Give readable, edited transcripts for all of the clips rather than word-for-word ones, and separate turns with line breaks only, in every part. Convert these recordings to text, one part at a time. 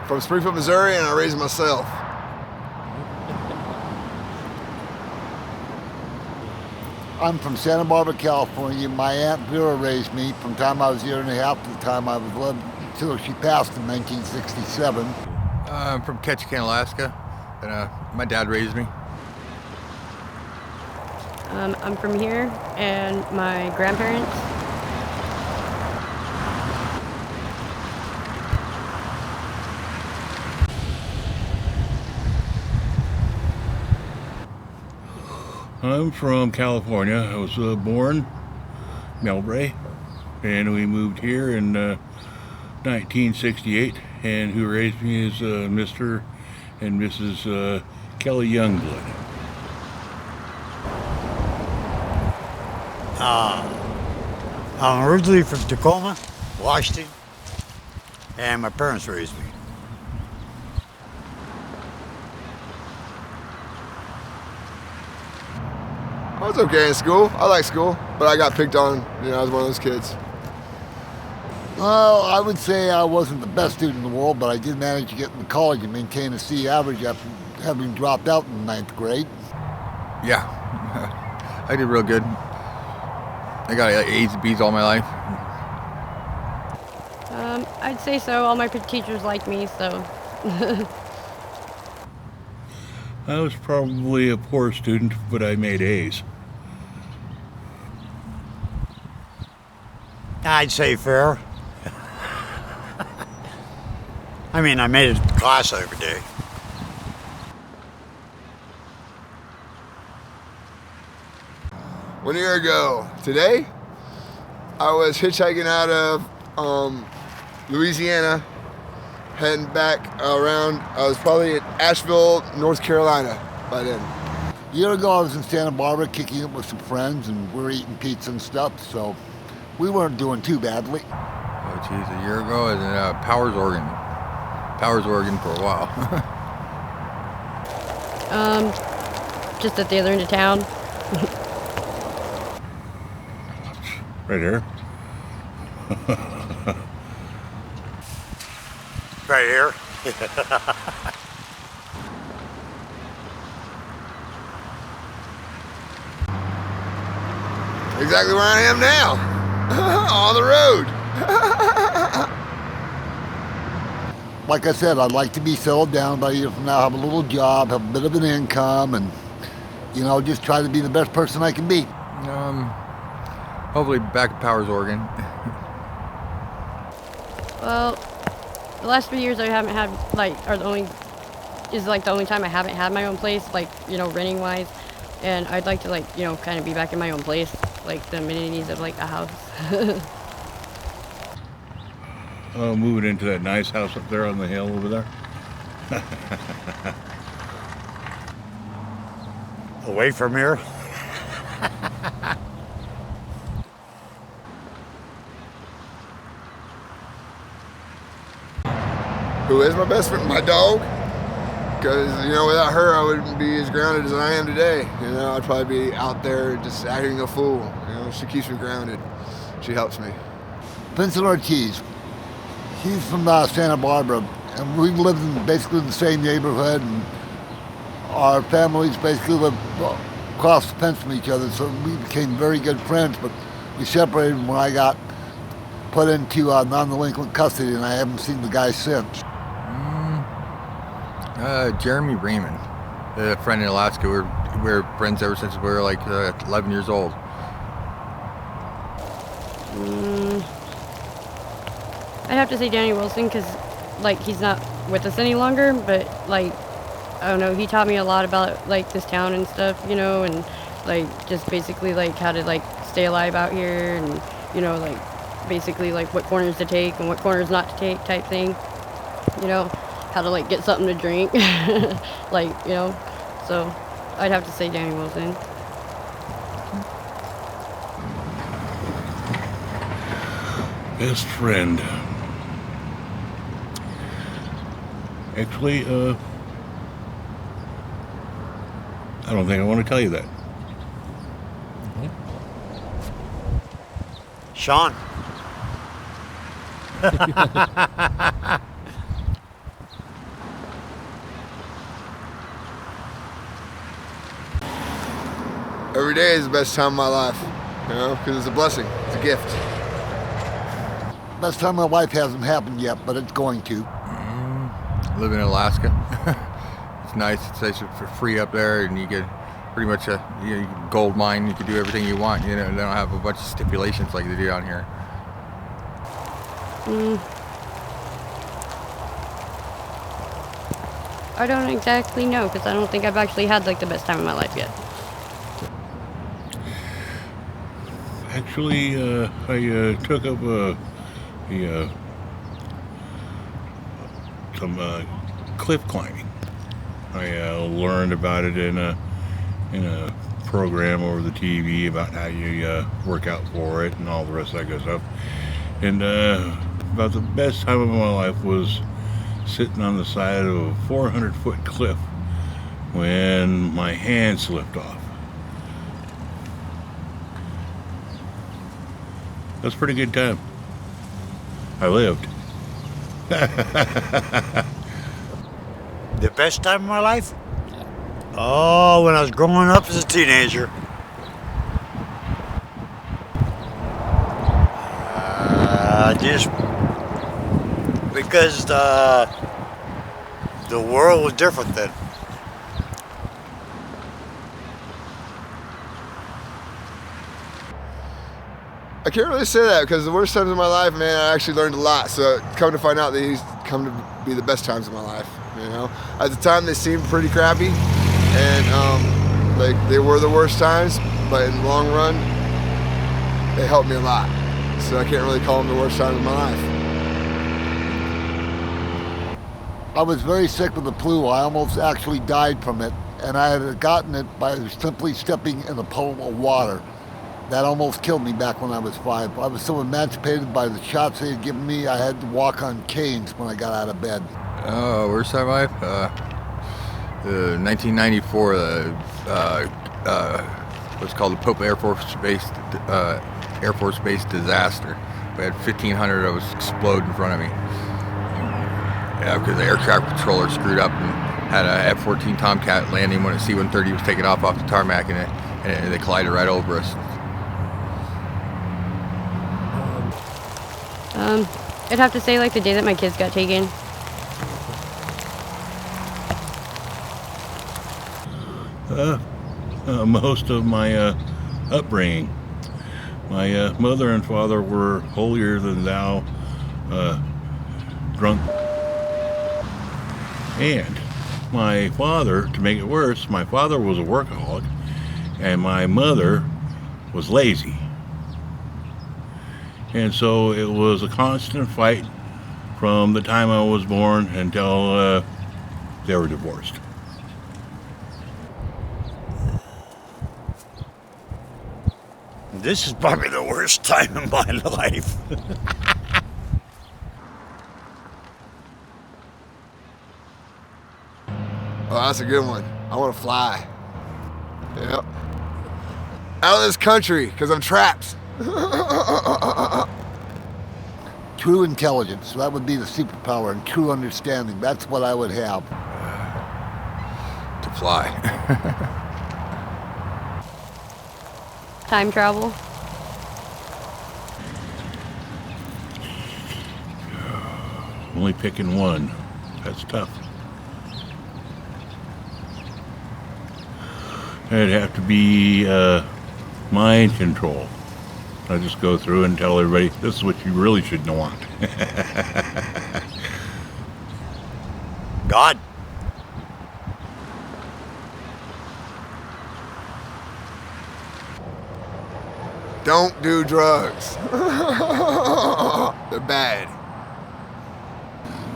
From Springfield, Missouri, and I raised myself.
I'm from Santa Barbara, California. My Aunt Vera raised me from the time I was a year and a half to the time I was 11, until she passed in 1967.
I'm from Ketchikan, Alaska, and my dad raised me.
I'm from here, and my grandparents.
I'm from California. I was born in Melbray, and we moved here in 1968, and who raised me is Mr. and Mrs. Kelly Youngblood.
I'm originally from Tacoma, Washington, and my parents raised me.
I was okay in school. I like school, but I got picked on. You know, I was one of those kids.
Well, I would say I wasn't the best student in the world, but I did manage to get into college and maintain a C average after having dropped out in 9th grade.
Yeah, I did real good. I got A's and B's all my life.
I'd say so. All my teachers liked me, so.
I was probably a poor student, but I made A's.
I'd say fair. I mean, I made it to class every day.
One year ago today, I was hitchhiking out of Louisiana, heading back around. I was probably at Asheville, North Carolina by then.
A year ago, I was in Santa Barbara kicking it with some friends, and we were eating pizza and stuff, so we weren't doing too badly.
Oh, geez, a year ago I was in Powers, Oregon for a while.
Just at the other end of town.
Right here.
Right here.
Exactly where I am now, on the road.
Like I said, I'd like to be settled down about a year from now, have a little job, have a bit of an income, and, you know, just try to be the best person I can be.
Hopefully back at Powers, Oregon.
Well, the last 3 years I haven't had, the only time I haven't had my own place, renting wise. And I'd like to, kind of be back in my own place, the amenities of, a house.
Moving into that nice house up there on the hill over there.
Away from here.
Who is my best friend? My dog. Because, without her, I wouldn't be as grounded as I am today. I'd probably be out there just acting a fool. She keeps me grounded. She helps me.
Vincent Ortiz. He's from Santa Barbara, and we lived in basically the same neighborhood, and our families basically lived across the fence from each other, so we became very good friends, but we separated when I got put into non-delinquent custody, and I haven't seen the guy since.
Jeremy Raymond, a friend in Alaska. we're friends ever since we were like 11 years old.
I'd have to say Danny Wilson because, like, he's not with us any longer, but, like, I don't know, he taught me a lot about, like, this town and stuff, you know, and, like, just basically, like, how to, like, stay alive out here and, you know, like, basically, like, what corners to take and what corners not to take type thing, you know, how to, like, get something to drink, like, you know, so I'd have to say Danny Wilson.
Best friend. Actually, I don't think I want to tell you that.
Sean.
Every day is the best time of my life, you know, because it's a blessing, it's a gift.
Best time of my life hasn't happened yet, but it's going to.
Live in Alaska. It's nice. It's nice for free up there, and you get pretty much a gold mine. You can do everything you want. You know, they don't have a bunch of stipulations like they do down here.
I don't exactly know because I don't think I've actually had like the best time of my life yet.
Actually, I took up some cliff climbing. I learned about it in a program over the TV about how you work out for it and all the rest of that good stuff. And about the best time of my life was sitting on the side of a 400-foot cliff when my hand slipped off. That's a pretty good time. I lived.
The best time of my life? Oh, when I was growing up as a teenager. Just because the world was different then.
I can't really say that because the worst times of my life, man, I actually learned a lot. So come to find out that these come to be the best times of my life. You know, at the time they seemed pretty crappy, and like they were the worst times. But in the long run, they helped me a lot. So I can't really call them the worst times of my life.
I was very sick with the flu. I almost actually died from it, and I had gotten it by simply stepping in a puddle of water. That almost killed me back when I was 5. I was so emancipated by the shots they had given me, I had to walk on canes when I got out of bed.
Worst time of my life? 1994, what's called the Pope Air Force Base disaster. We had 1,500 of us explode in front of me. Yeah, because the air traffic controller screwed up and had a F-14 Tomcat landing when a C-130 was taking off the tarmac, and they collided right over us.
I'd have to say like the day that my kids got taken.
Most of my upbringing. My mother and father were holier than thou, drunk. And my father, to make it worse, my father was a workaholic, and my mother was lazy. And so it was a constant fight from the time I was born until they were divorced.
This is probably the worst time in my life.
Oh, that's a good one. I want to fly. Yep. Out of this country, because I'm trapped.
True intelligence, that would be the superpower, and true understanding, that's what I would have.
To fly.
Time travel.
Only picking one. That's tough. It'd have to be mind control. I just go through and tell everybody, this is what you really should want.
God.
Don't do drugs. They're bad.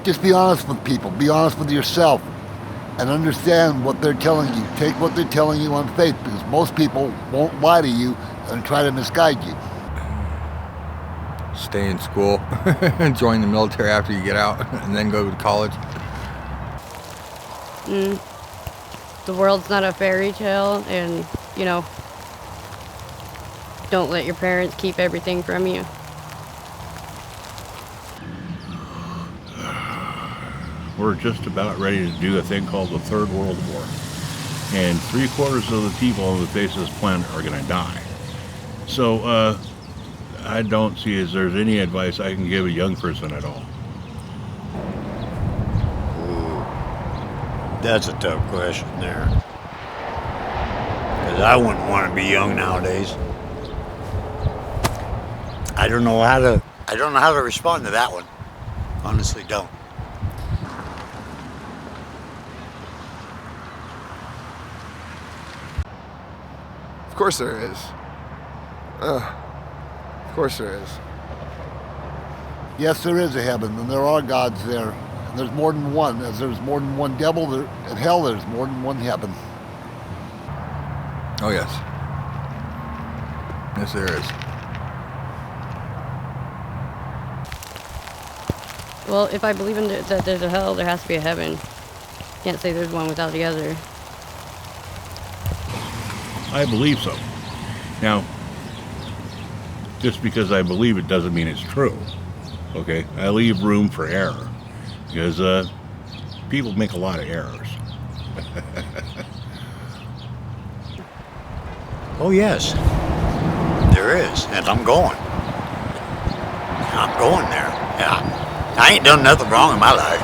Just be honest with people. Be honest with yourself. And understand what they're telling you. Take what they're telling you on faith, because most people won't lie to you and try to misguide you.
Stay in school, join the military after you get out, and then go to college.
The world's not a fairy tale, and, you know, don't let your parents keep everything from you.
We're just about ready to do a thing called the Third World War. And 3/4 of the people on the face of this planet are going to die. So, I don't see as there's any advice I can give a young person at all.
That's a tough question there. Because I wouldn't want to be young nowadays. I don't know how to respond to that one. Honestly, don't.
Of course there is. Of course there is.
Yes, there is a heaven, and there are gods there. And there's more than one. As there's more than one devil, there, in hell there's more than one heaven.
Oh, yes. Yes, there is.
Well, if I believe that there's a hell, there has to be a heaven. Can't say there's one without the other.
I believe so. Now, just because I believe it doesn't mean it's true. Okay? I leave room for error. Because people make a lot of errors.
Oh, yes. There is. And I'm going. I'm going there. Yeah. I ain't done nothing wrong in my life.